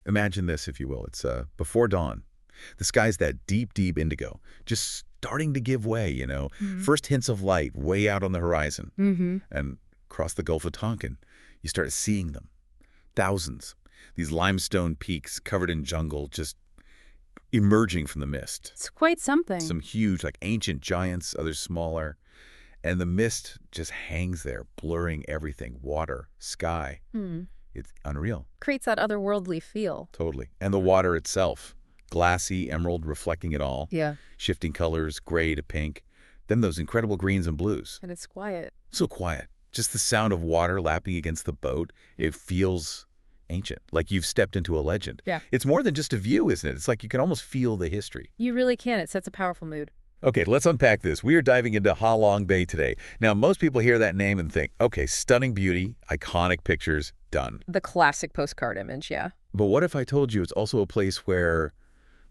Imagine this, if you will. It's before dawn. The sky's that deep, deep indigo, just starting to give way, First hints of light way out on the horizon. And across the Gulf of Tonkin, you start seeing them. Thousands. These limestone peaks covered in jungle just emerging from the mist. It's quite something. Some huge, like ancient giants, others smaller. And the mist just hangs there, blurring everything. Water, sky. It's unreal. Creates that otherworldly feel. Totally. And the water itself. Glassy, emerald, reflecting it all. Yeah. Shifting colors, gray to pink. Then those incredible greens and blues. And it's quiet. So quiet. Just the sound of water lapping against the boat. It feels ancient, like you've stepped into a legend. Yeah. It's more than just a view, isn't it? It's like you can almost feel the history. You really can. It sets a powerful mood. Okay, let's unpack this. We are diving into Ha Long Bay today. Now, most people hear that name and think, okay, stunning beauty, iconic pictures, done. The classic postcard image, yeah. But what if I told you it's also a place where,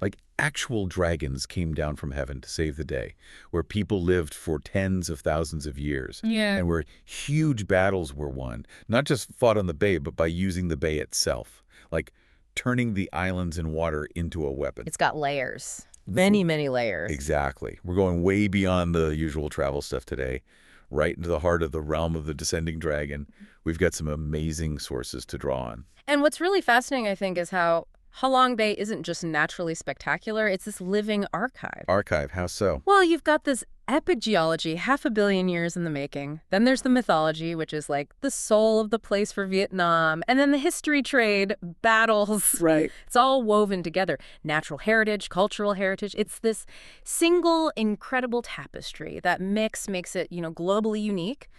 like, actual dragons came down from heaven to save the day, where people lived for tens of thousands of years, and where huge battles were won, not just fought on the bay, but by using the bay itself, like turning the islands and water into a weapon. It's got layers. Many, many layers. Exactly. We're going way beyond the usual travel stuff today, right into the heart of the realm of the descending dragon. We've got some amazing sources to draw on. And what's really fascinating, I think, is how Ha Long Bay isn't just naturally spectacular, it's this living archive. Archive, how so? Well, you've got this epic geology, 500 million years in the making. Then there's the mythology, which is like the soul of the place for Vietnam. And then the history, trade, battles. Right. It's all woven together. Natural heritage, cultural heritage. It's this single incredible tapestry. That mix makes it, globally unique.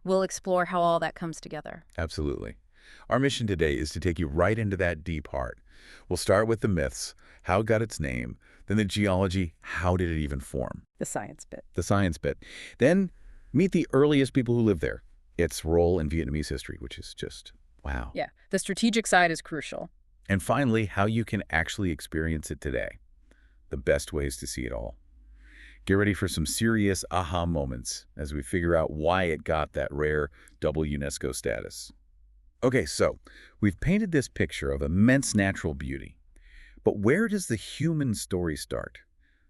We'll explore how all that comes together. Absolutely. Our mission today is to take you right into that deep heart. We'll start with the myths, how it got its name, then the geology, how did it even form? The science bit. The science bit. Then meet the earliest people who lived there, its role in Vietnamese history, which is just, wow. Yeah, the strategic side is crucial. And finally, how you can actually experience it today. The best ways to see it all. Get ready for some serious aha moments as we figure out why it got that rare double UNESCO status. Okay, so we've painted this picture of immense natural beauty. But where does the human story start?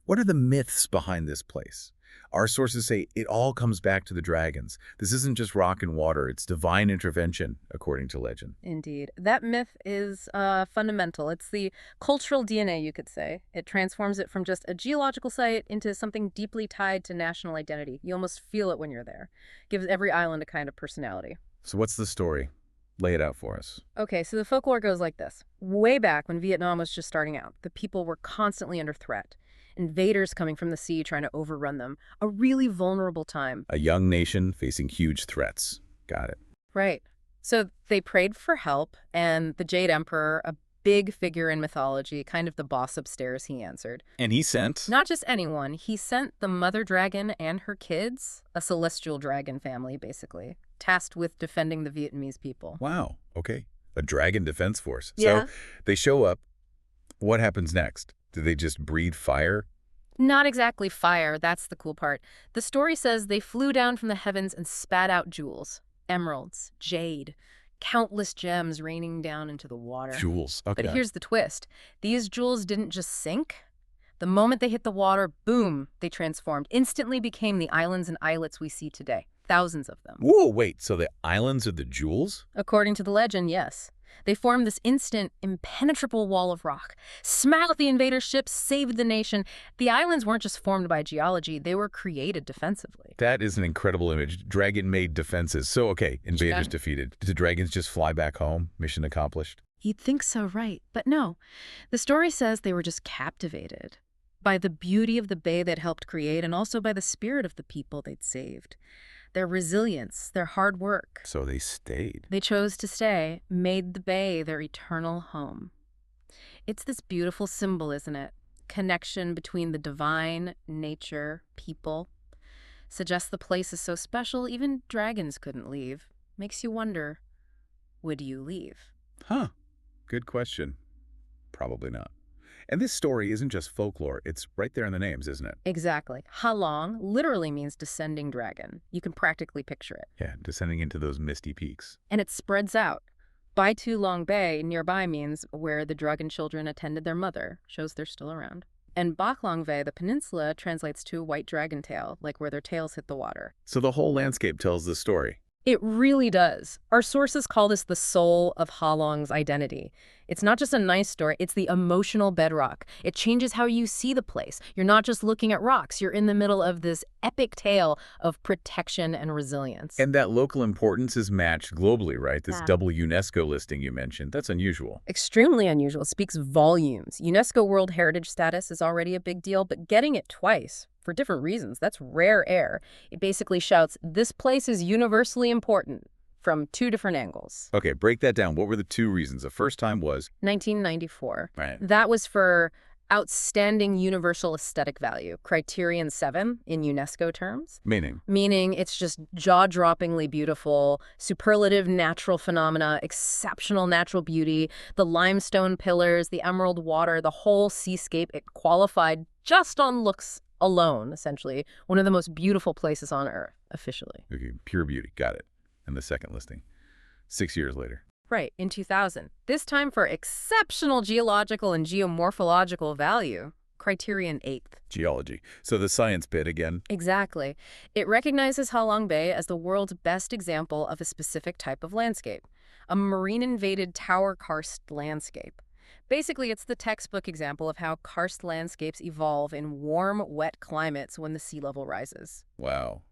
What are the myths behind this place? Our sources say it all comes back to the dragons. This isn't just rock and water, it's divine intervention, according to legend. Indeed. That myth is fundamental. It's the cultural DNA, you could say. It transforms it from just a geological site into something deeply tied to national identity. You almost feel it when you're there. Gives every island a kind of personality. So what's the story? Lay it out for us. Okay, so the folklore goes like this. Way back when Vietnam was just starting out, the people were constantly under threat. Invaders coming from the sea trying to overrun them. A really vulnerable time. A young nation facing huge threats. Got it. Right. So they prayed for help, and the Jade Emperor, a big figure in mythology, kind of the boss upstairs, he answered. And he sent? Not just anyone. He sent the mother dragon and her kids, a celestial dragon family, basically, tasked with defending the Vietnamese people. Wow. Okay. A dragon defense force. Yeah. So they show up. What happens next? Do they just breathe fire? Not exactly fire. That's the cool part. The story says they flew down from the heavens and spat out jewels. Emeralds, jade, countless gems raining down into the water. Jewels. Okay. But here's the twist. These jewels didn't just sink. The moment they hit the water, boom, they transformed. Instantly became the islands and islets we see today. Thousands of them. Whoa, wait. So the islands are the jewels? According to the legend, yes. They formed this instant, impenetrable wall of rock. Smacked the invader ships, saved the nation. The islands weren't just formed by geology. They were created defensively. That is an incredible image. Dragon-made defenses. So, okay, invaders defeated. Did the dragons just fly back home? Mission accomplished? You'd think so, right? But no. The story says they were just captivated by the beauty of the bay they'd helped create and also by the spirit of the people they'd saved. Their resilience, their hard work. So they stayed. They chose to stay, made the bay their eternal home. It's this beautiful symbol, isn't it? Connection between the divine, nature, people. Suggests the place is so special, even dragons couldn't leave. Makes you wonder, would you leave? Huh. Good question. Probably not. And this story isn't just folklore. It's right there in the names, isn't it? Exactly. Ha Long literally means descending dragon. You can practically picture it. Yeah, descending into those misty peaks. And it spreads out. Long Bay nearby means where the dragon children attended their mother, shows they're still around. And Long Bay, the peninsula, translates to white dragon tail, like where their tails hit the water. So the whole landscape tells the story. It really does. Our sources call this the soul of Ha Long's identity. It's not just a nice story, it's the emotional bedrock. It changes how you see the place. You're not just looking at rocks, you're in the middle of this epic tale of protection and resilience. And that local importance is matched globally, right? This double UNESCO listing you mentioned, that's unusual. Extremely unusual, speaks volumes. UNESCO World Heritage status is already a big deal, but getting it twice, for different reasons, that's rare air. It basically shouts, this place is universally important, from two different angles. Okay, break that down. What were the two reasons? The first time was 1994. Right. That was for outstanding universal aesthetic value, criterion 7 in UNESCO terms. Meaning It's just jaw-droppingly beautiful, superlative natural phenomena, exceptional natural beauty, the limestone pillars, the emerald water, the whole seascape. It qualified just on looks alone, essentially. One of the most beautiful places on Earth, officially. Okay, pure beauty. Got it. And the second listing, 6 years later. Right, in 2000. This time for exceptional geological and geomorphological value. Criterion 8. Geology. So the science bit again. Exactly. It recognizes Ha Long Bay as the world's best example of a specific type of landscape, a marine-invaded tower karst landscape. Basically, it's the textbook example of how karst landscapes evolve in warm, wet climates when the sea level rises. Wow.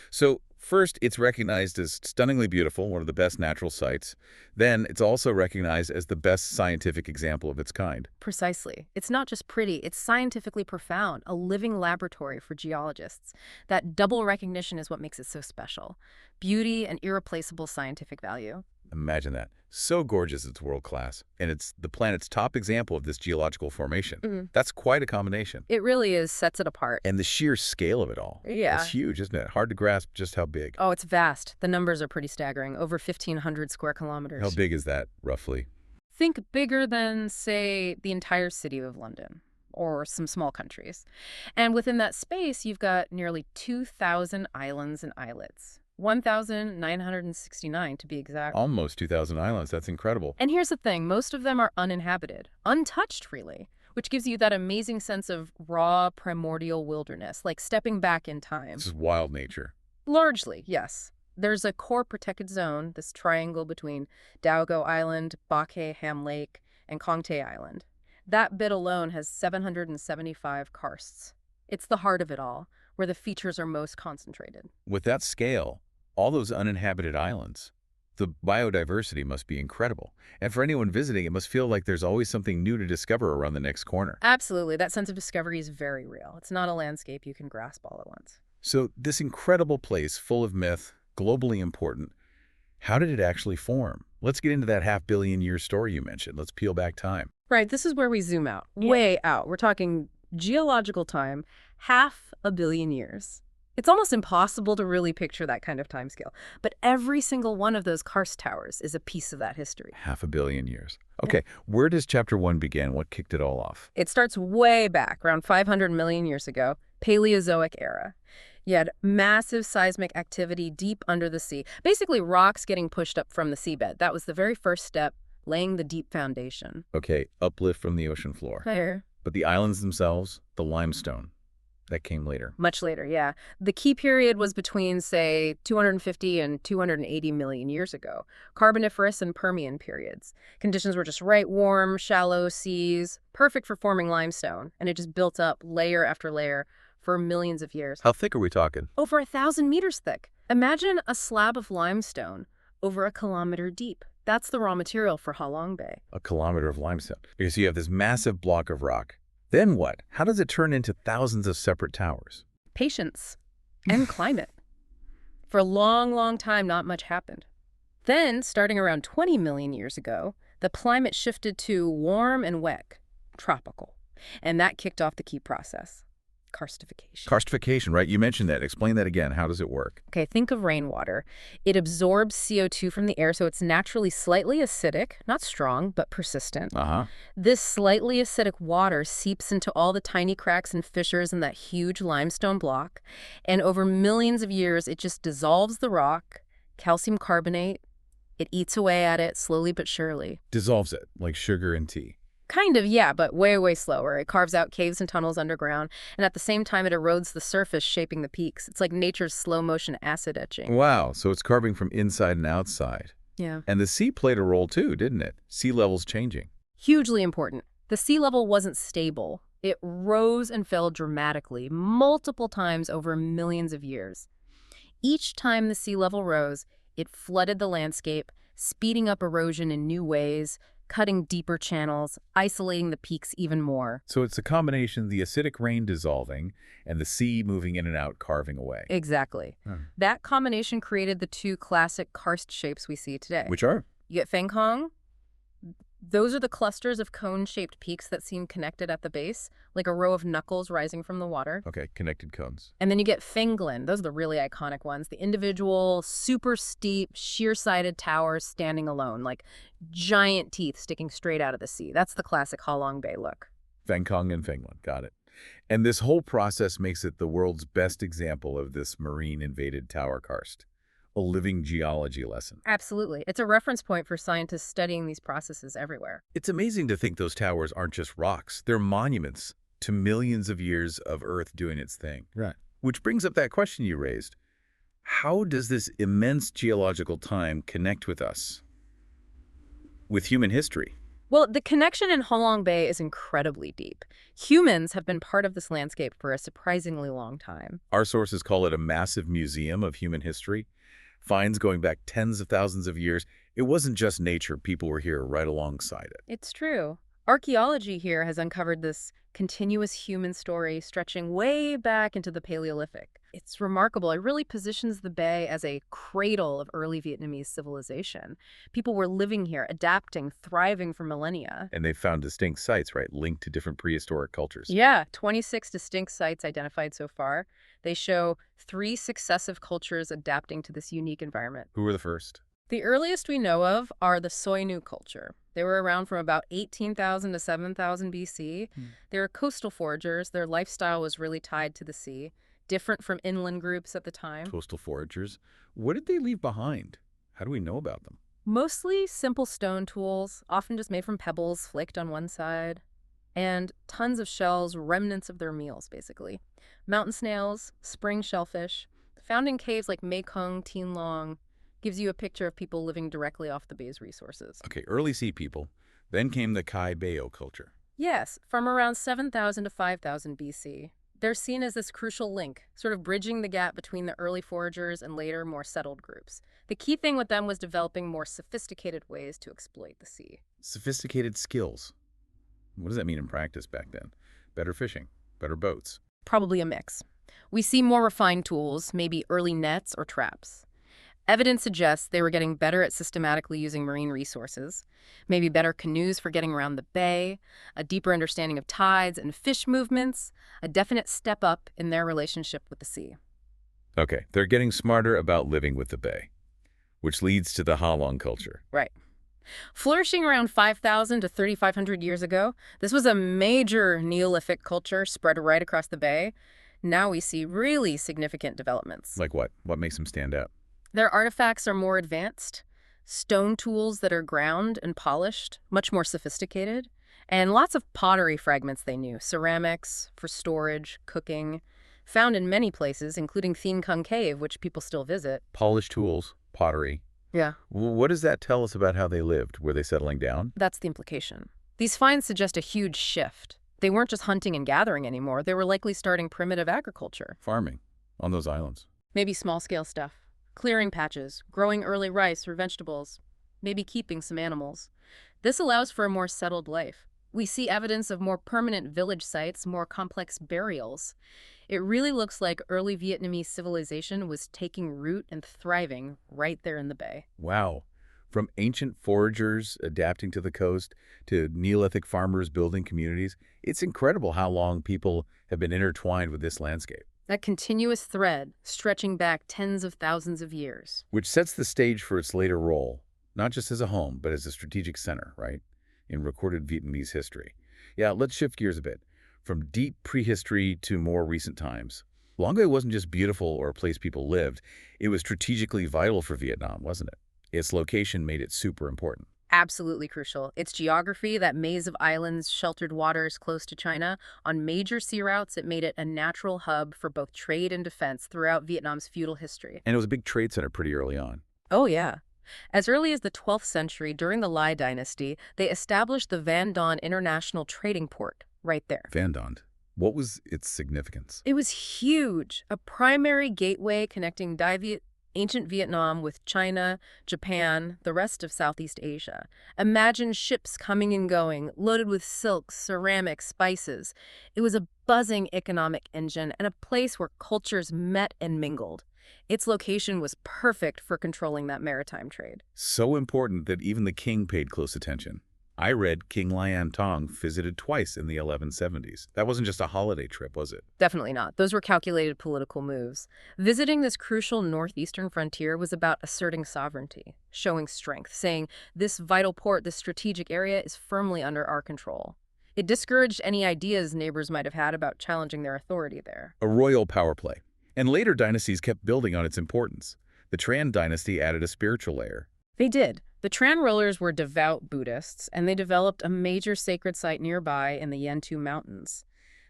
So first, it's recognized as stunningly beautiful, one of the best natural sites. Then it's also recognized as the best scientific example of its kind. Precisely. It's not just pretty, it's scientifically profound, a living laboratory for geologists. That double recognition is what makes it so special. Beauty and irreplaceable scientific value. Imagine that. So gorgeous it's world class. And it's the planet's top example of this geological formation. That's quite a combination. It really is, sets it apart. And the sheer scale of it all. Yeah. It's huge, isn't it? Hard to grasp just how big. Oh, it's vast. The numbers are pretty staggering. Over 1,500 square kilometers. How big is that, roughly? Think bigger than, say, the entire city of London, or some small countries. And within that space, you've got nearly 2,000 islands and islets. 1,969 to be exact. Almost 2,000 islands. That's incredible. And here's the thing, most of them are uninhabited, untouched really, which gives you that amazing sense of raw primordial wilderness, like stepping back in time. This is wild nature. Largely, yes. There's a core protected zone, this triangle between Daogo Island, Baque Ham Lake, and Kongte Island. That bit alone has 775 karsts. It's the heart of it all, where the features are most concentrated. With that scale, all those uninhabited islands, the biodiversity must be incredible. And for anyone visiting, it must feel like there's always something new to discover around the next corner. Absolutely. That sense of discovery is very real. It's not a landscape you can grasp all at once. So this incredible place, full of myth, globally important, how did it actually form? Let's get into that half-billion-year story you mentioned. Let's peel back time. Right. This is where we zoom out. Way out. We're talking geological time, 500 million years. It's almost impossible to really picture that kind of timescale. But every single one of those karst towers is a piece of that history. 500 million years. Okay, where does chapter 1 begin? What kicked it all off? It starts way back, around 500 million years ago, Paleozoic era. You had massive seismic activity deep under the sea. Basically, rocks getting pushed up from the seabed. That was the very first step, laying the deep foundation. Okay, uplift from the ocean floor. There. But the islands themselves, the limestone, that came later. Much later, yeah. The key period was between, say, 250 and 280 million years ago. Carboniferous and Permian periods. Conditions were just right, warm, shallow seas, perfect for forming limestone. And it just built up layer after layer for millions of years. How thick are we talking? Over 1,000 meters thick. Imagine a slab of limestone over 1 kilometer deep. That's the raw material for Ha Long Bay. 1 kilometer of limestone. Okay, so you have this massive block of rock. Then what? How does it turn into thousands of separate towers? Patience and climate. For a long, long time, not much happened. Then, starting around 20 million years ago, the climate shifted to warm and wet, tropical. And that kicked off the key process. Karstification. Karstification, right? You mentioned that. Explain that again. How does it work? Okay, think of rainwater. It absorbs CO2 from the air, so it's naturally slightly acidic, not strong, but persistent. This slightly acidic water seeps into all the tiny cracks and fissures in that huge limestone block, and over millions of years, it just dissolves the rock, calcium carbonate, It eats away at it slowly but surely. Dissolves it, like sugar in tea. Kind of, yeah, but way, way slower. It carves out caves and tunnels underground, and at the same time it erodes the surface, shaping the peaks. It's like nature's slow-motion acid etching. Wow, so it's carving from inside and outside. Yeah. And the sea played a role too, didn't it? Sea levels changing. Hugely important. The sea level wasn't stable. It rose and fell dramatically, multiple times over millions of years. Each time the sea level rose, it flooded the landscape, speeding up erosion in new ways, cutting deeper channels, isolating the peaks even more. So it's a combination of the acidic rain dissolving and the sea moving in and out, carving away. Exactly. That combination created the two classic karst shapes we see today. Which are? You get Fengkong. Those are the clusters of cone-shaped peaks that seem connected at the base, like a row of knuckles rising from the water. Okay, connected cones. And then you get Fenglin. Those are the really iconic ones. The individual, super steep, sheer-sided towers standing alone, like giant teeth sticking straight out of the sea. That's the classic Halong Bay look. Fengkong and Fenglin, got it. And this whole process makes it the world's best example of this marine-invaded tower karst. A living geology lesson. Absolutely. It's a reference point for scientists studying these processes everywhere. It's amazing to think those towers aren't just rocks. They're monuments to millions of years of Earth doing its thing. Right. Which brings up that question you raised. How does this immense geological time connect with us? With human history? Well, the connection in Halong Bay is incredibly deep. Humans have been part of this landscape for a surprisingly long time. Our sources call it a massive museum of human history. Finds going back tens of thousands of years. It wasn't just nature. People were here right alongside it. It's true. Archaeology here has uncovered this continuous human story stretching way back into the Paleolithic. It's remarkable. It really positions the bay as a cradle of early Vietnamese civilization. People were living here, adapting, thriving for millennia. And they found distinct sites, right, linked to different prehistoric cultures. Yeah, 26 distinct sites identified so far. They show 3 successive cultures adapting to this unique environment. Who were the first? The earliest we know of are the Soinu culture. They were around from about 18,000 to 7,000 BC. They were coastal foragers. Their lifestyle was really tied to the sea, different from inland groups at the time. Coastal foragers. What did they leave behind? How do we know about them? Mostly simple stone tools, often just made from pebbles flaked on one side, and tons of shells, remnants of their meals, basically. Mountain snails, spring shellfish, found in caves like Mekong, Tin Long, gives you a picture of people living directly off the bay's resources. Okay, early sea people. Then came the Kai Bao culture. Yes, from around 7,000 to 5,000 BC. They're seen as this crucial link, sort of bridging the gap between the early foragers and later more settled groups. The key thing with them was developing more sophisticated ways to exploit the sea. Sophisticated skills. What does that mean in practice back then? Better fishing, better boats. Probably a mix. We see more refined tools, maybe early nets or traps. Evidence suggests they were getting better at systematically using marine resources, maybe better canoes for getting around the bay, a deeper understanding of tides and fish movements, a definite step up in their relationship with the sea. Okay, they're getting smarter about living with the bay, which leads to the Halong culture. Right. Flourishing around 5,000 to 3,500 years ago, this was a major Neolithic culture spread right across the bay. Now we see really significant developments. Like what? What makes them stand out? Their artifacts are more advanced, stone tools that are ground and polished, much more sophisticated, and lots of pottery fragments they knew, ceramics for storage, cooking, found in many places, including Thien Kung Cave, which people still visit. Polished tools, pottery. Yeah. What does that tell us about how they lived? Were they settling down? That's the implication. These finds suggest a huge shift. They weren't just hunting and gathering anymore. They were likely starting primitive agriculture. Farming on those islands. Maybe small-scale stuff. Clearing patches, growing early rice or vegetables, maybe keeping some animals. This allows for a more settled life. We see evidence of more permanent village sites, more complex burials. It really looks like early Vietnamese civilization was taking root and thriving right there in the bay. Wow. From ancient foragers adapting to the coast to Neolithic farmers building communities, it's incredible how long people have been intertwined with this landscape. That continuous thread stretching back tens of thousands of years. Which sets the stage for its later role, not just as a home, but as a strategic center, right, in recorded Vietnamese history. Yeah, let's shift gears a bit. From deep prehistory to more recent times. Long Bay wasn't just beautiful or a place people lived. It was strategically vital for Vietnam, wasn't it? Its location made it super important. Absolutely crucial. Its geography, that maze of islands, sheltered waters close to China, on major sea routes, it made it a natural hub for both trade and defense throughout Vietnam's feudal history. And it was a big trade center pretty early on. Oh, yeah. As early as the 12th century, during the Lai dynasty, they established the Van Đồn International Trading Port right there. Vân Đồn. What was its significance? It was huge, a primary gateway connecting ancient Vietnam with China, Japan, the rest of Southeast Asia. Imagine ships coming and going, loaded with silks, ceramics, spices. It was a buzzing economic engine and a place where cultures met and mingled. Its location was perfect for controlling that maritime trade. So important that even the king paid close attention. I read King Lian Tong visited twice in the 1170s. That wasn't just a holiday trip, was it? Definitely not. Those were calculated political moves. Visiting this crucial northeastern frontier was about asserting sovereignty, showing strength, saying, this vital port, this strategic area is firmly under our control. It discouraged any ideas neighbors might have had about challenging their authority there. A royal power play. And later dynasties kept building on its importance. The Tran dynasty added a spiritual layer. They did. The Tran rulers were devout Buddhists, and they developed a major sacred site nearby in the Yantu Mountains.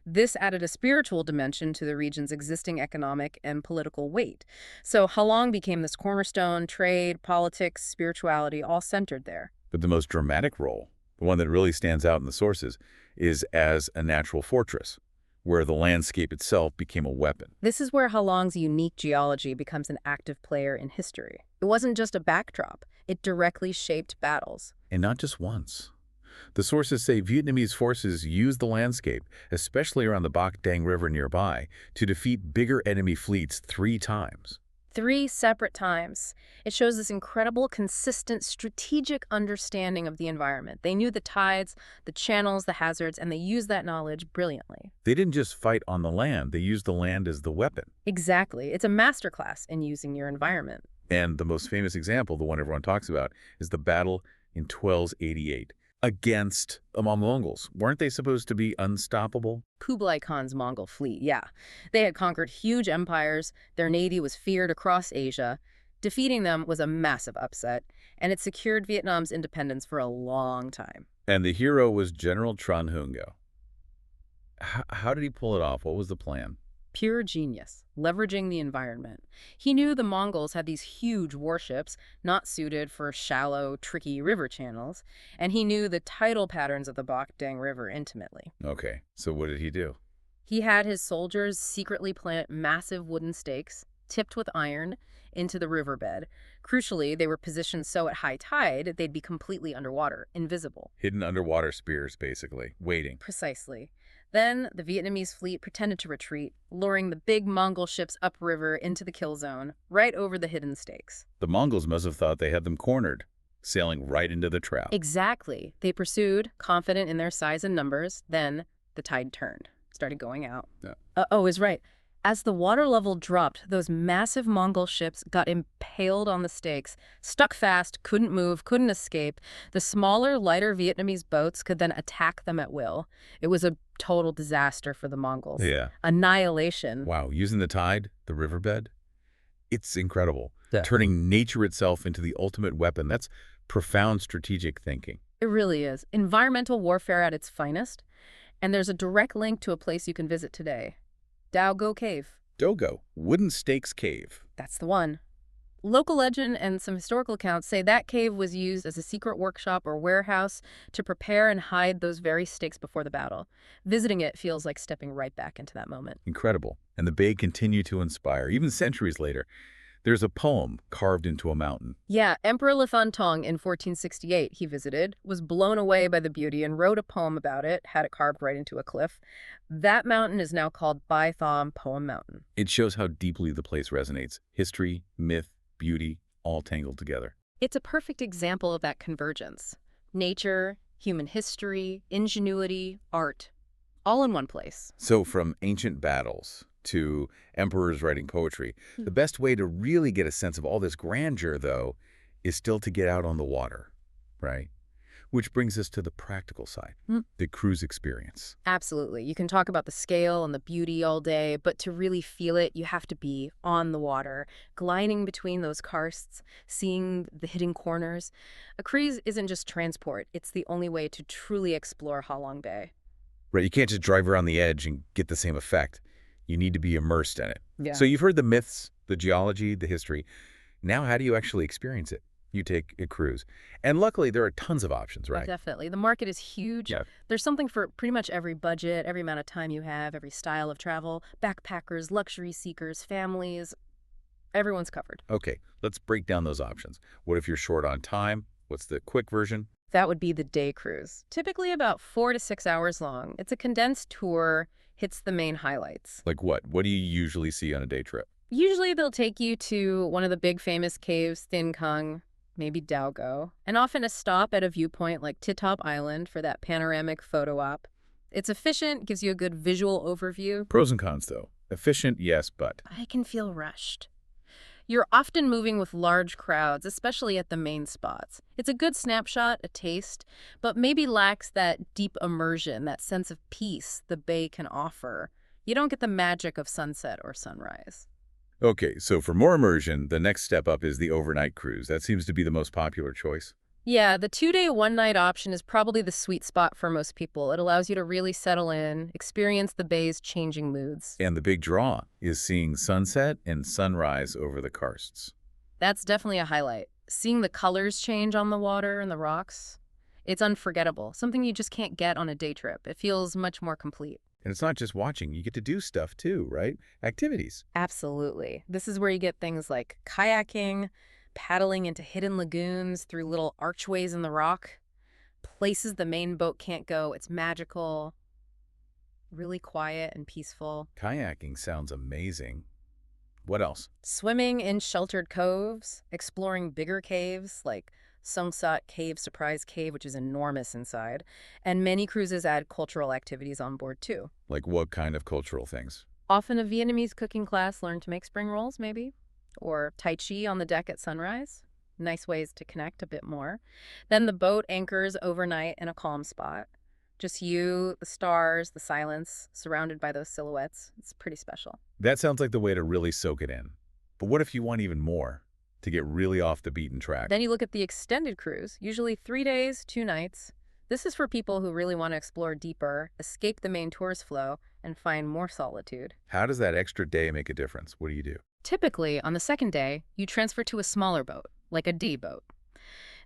This added a spiritual dimension to the region's existing economic and political weight. So Halong became this cornerstone, trade, politics, spirituality, all centered there. But the most dramatic role, the one that really stands out in the sources, is as a natural fortress, where the landscape itself became a weapon. This is where Halong's unique geology becomes an active player in history. It wasn't just a backdrop. It directly shaped battles. And not just once. The sources say Vietnamese forces used the landscape, especially around the Bạch Đằng River nearby, to defeat bigger enemy fleets 3 times. 3 separate times. It shows this incredible, consistent, strategic understanding of the environment. They knew the tides, the channels, the hazards, and they used that knowledge brilliantly. They didn't just fight on the land, they used the land as the weapon. Exactly. It's a masterclass in using your environment. And the most famous example, the one everyone talks about, is the battle in 1288 against the Mongols. Weren't they supposed to be unstoppable? Kublai Khan's Mongol fleet, yeah. They had conquered huge empires, their navy was feared across Asia. Defeating them was a massive upset, and it secured Vietnam's independence for a long time. And the hero was General Trần Hưng Đạo. How did he pull it off? What was the plan? Pure genius, leveraging the environment. He knew the Mongols had these huge warships, not suited for shallow, tricky river channels, and he knew the tidal patterns of the Bạch Đằng River intimately. Okay, so what did he do? He had his soldiers secretly plant massive wooden stakes, tipped with iron, into the riverbed. Crucially, they were positioned so at high tide they'd be completely underwater, invisible. Hidden underwater spears, basically, waiting. Precisely. Then, the Vietnamese fleet pretended to retreat, luring the big Mongol ships upriver into the kill zone, right over the hidden stakes. The Mongols must have thought they had them cornered, sailing right into the trap. Exactly. They pursued, confident in their size and numbers. Then, the tide turned, started going out. Yeah. Is right. As the water level dropped, those massive Mongol ships got impaled on the stakes, stuck fast, couldn't move, couldn't escape. The smaller, lighter Vietnamese boats could then attack them at will. It was a total disaster for the Mongols. Yeah. Annihilation. Wow, using the tide, the riverbed, it's incredible. Definitely. Turning nature itself into the ultimate weapon. That's profound strategic thinking. It really is. Environmental warfare at its finest. And there's a direct link to a place you can visit today. Dao Go Cave. Dogo, Wooden Stakes Cave. That's the one. Local legend and some historical accounts say that cave was used as a secret workshop or warehouse to prepare and hide those very stakes before the battle. Visiting it feels like stepping right back into that moment. Incredible. And the bay continued to inspire. Even centuries later, there's a poem carved into a mountain. Yeah, Emperor Lifan Tong in 1468 he visited, was blown away by the beauty and wrote a poem about it, had it carved right into a cliff. That mountain is now called Bai Thom Poem Mountain. It shows how deeply the place resonates. History, myth, beauty, all tangled together. It's a perfect example of that convergence. Nature, human history, ingenuity, art, all in one place. So from ancient battles to emperors writing poetry, the best way to really get a sense of all this grandeur, though, is still to get out on the water, right? Which brings us to the practical side, the cruise experience. Absolutely. You can talk about the scale and the beauty all day, but to really feel it, you have to be on the water, gliding between those karsts, seeing the hidden corners. A cruise isn't just transport. It's the only way to truly explore Ha Long Bay. Right, you can't just drive around the edge and get the same effect. You need to be immersed in it. Yeah. So you've heard the myths, the geology, the history. Now how do you actually experience it? You take a cruise. And luckily, there are tons of options, Oh, right? definitely. The market is huge. Yeah. There's something for pretty much every budget, every amount of time you have, every style of travel. Backpackers, luxury seekers, families, everyone's covered. Okay, let's break down those options. What if you're short on time? What's the quick version? That would be the day cruise. Typically about 4 to 6 hours long. It's a condensed tour, hits the main highlights. Like what? What do you usually see on a day trip? Usually they'll take you to one of the big famous caves, Thin Kung, maybe Daogo, and often a stop at a viewpoint like Titop Island for that panoramic photo op. It's efficient, gives you a good visual overview. Pros and cons, though. Efficient, yes, but I can feel rushed. You're often moving with large crowds, especially at the main spots. It's a good snapshot, a taste, but maybe lacks that deep immersion, that sense of peace the bay can offer. You don't get the magic of sunset or sunrise. okay, so for more immersion, the next step up is the overnight cruise. That seems to be the most popular choice. Yeah, the 2-day, 1-night option is probably the sweet spot for most people. It allows you to really settle in, experience the bay's changing moods. And the big draw is seeing sunset and sunrise over the karsts. That's definitely a highlight. Seeing the colors change on the water and the rocks, it's unforgettable. Something you just can't get on a day trip. It feels much more complete. And it's not just watching. You get to do stuff too, right? Activities. Absolutely. This is where you get things like kayaking, paddling into hidden lagoons through little archways in the rock, places the main boat can't go. It's magical, really quiet and peaceful. Kayaking sounds amazing. What else? Swimming in sheltered coves, exploring bigger caves like Sungsat Cave, Surprise Cave, which is enormous inside, and many cruises add cultural activities on board too. Like what kind of cultural things? Often a Vietnamese cooking class learn to make spring rolls, maybe, or Tai Chi on the deck at sunrise. Nice ways to connect a bit more. Then the boat anchors overnight in a calm spot. Just you, the stars, the silence, surrounded by those silhouettes. It's pretty special. That sounds like the way to really soak it in. But what if you want even more? To get really off the beaten track? Then you look at the extended cruise, usually 3 days, 2 nights. This is for people who really want to explore deeper, escape the main tourist flow, and find more solitude. How does that extra day make a difference? What do you do? Typically, on the second day, you transfer to a smaller boat, like a D boat.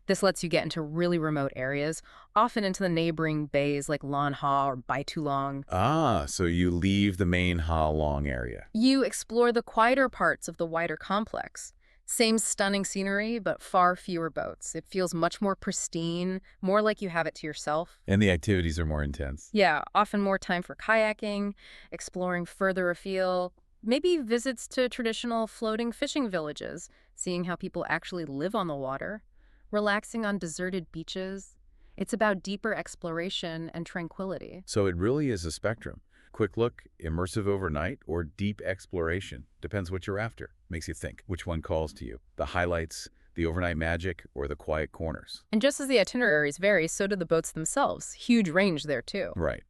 This lets you get into really remote areas, often into the neighboring bays like Lan Ha or Bai Tu Long. Ah, so you leave the main Ha Long area. You explore the quieter parts of the wider complex. Same stunning scenery, but far fewer boats. It feels much more pristine, more like you have it to yourself. And the activities are more intense. Yeah, often more time for kayaking, exploring further afield, maybe visits to traditional floating fishing villages, seeing how people actually live on the water, relaxing on deserted beaches. It's about deeper exploration and tranquility. So it really is a spectrum. Quick look, immersive overnight, or deep exploration. Depends what you're after. Makes you think. Which one calls to you? The highlights, the overnight magic, or the quiet corners? And just as the itineraries vary, so do the boats themselves. Huge range there, too. Right.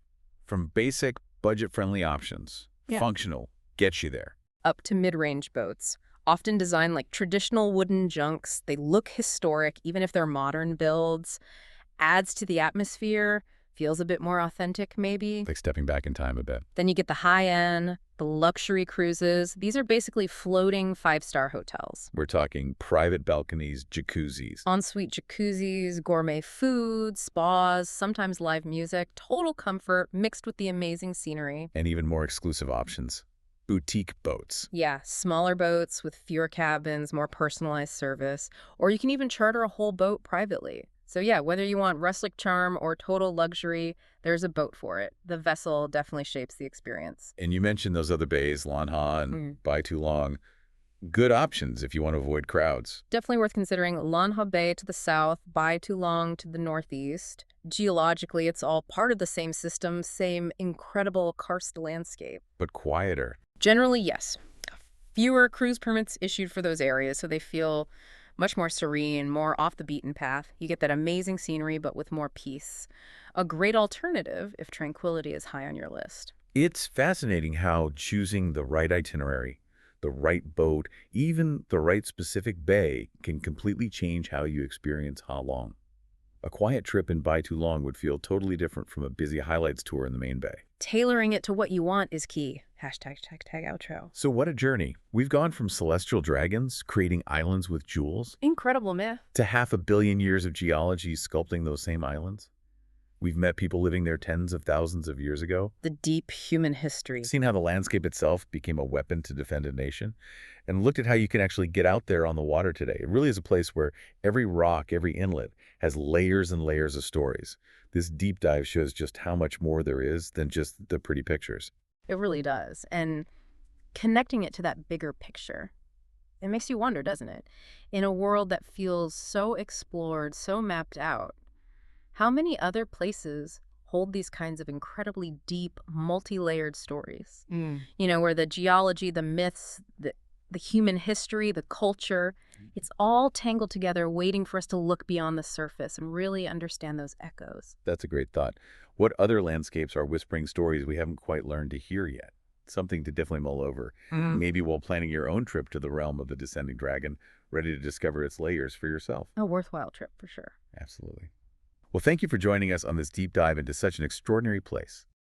From basic, budget-friendly options, Yeah. functional, gets you there, Up to mid-range boats, often designed like traditional wooden junks. They look historic, even if they're modern builds. Adds to the atmosphere, feels a bit more authentic, maybe. like stepping back in time a bit. Then you get the high-end, the luxury cruises. These are basically floating 5-star hotels. We're talking private balconies, jacuzzis. Ensuite jacuzzis, gourmet food, spas, sometimes live music, total comfort mixed with the amazing scenery. And even more exclusive options. Boutique boats. Yeah, smaller boats with fewer cabins, more personalized service, or you can even charter a whole boat privately. So yeah, whether you want rustic charm or total luxury, there's a boat for it. The vessel definitely shapes the experience. And you mentioned those other bays, Lan Ha and Bai Tu Long. Good options if you want to avoid crowds. Definitely worth considering Lan Ha Bay to the south, Bai Tu Long to the northeast. Geologically, it's all part of the same system, same incredible karst landscape. But quieter. Generally, yes. Fewer cruise permits issued for those areas, so they feel Much more serene, more off the beaten path. You get that amazing scenery, but with more peace. A great alternative if tranquility is high on your list. It's fascinating how choosing the right itinerary, the right boat, even the right specific bay can completely change how you experience Ha Long. A quiet trip in Bai Tu Long would feel totally different from a busy highlights tour in the main bay. Tailoring it to what you want is key. Hashtag tag outro. So what a journey. We've gone from celestial dragons creating islands with jewels Incredible myth. to 500,000 years of geology sculpting those same islands. We've met people living there tens of thousands of years ago, The deep human history. seen how the landscape itself became a weapon to defend a nation, and looked at how you can actually get out there on the water today. It really is a place where every rock, every inlet has layers and layers of stories. This deep dive shows just how much more there is than just the pretty pictures. It really does. And connecting it to that bigger picture, it makes you wonder, doesn't it? In a world that feels so explored, so mapped out, how many other places hold these kinds of incredibly deep, multi-layered stories? Where the geology, the myths, the human history, the culture, it's all tangled together, waiting for us to look beyond the surface and really understand those echoes. That's a great thought. What other landscapes are whispering stories we haven't quite learned to hear yet? Something to definitely mull over. Maybe while planning your own trip to the realm of the descending dragon, ready to discover its layers for yourself. A worthwhile trip for sure. Absolutely. Well, thank you for joining us on this deep dive into such an extraordinary place.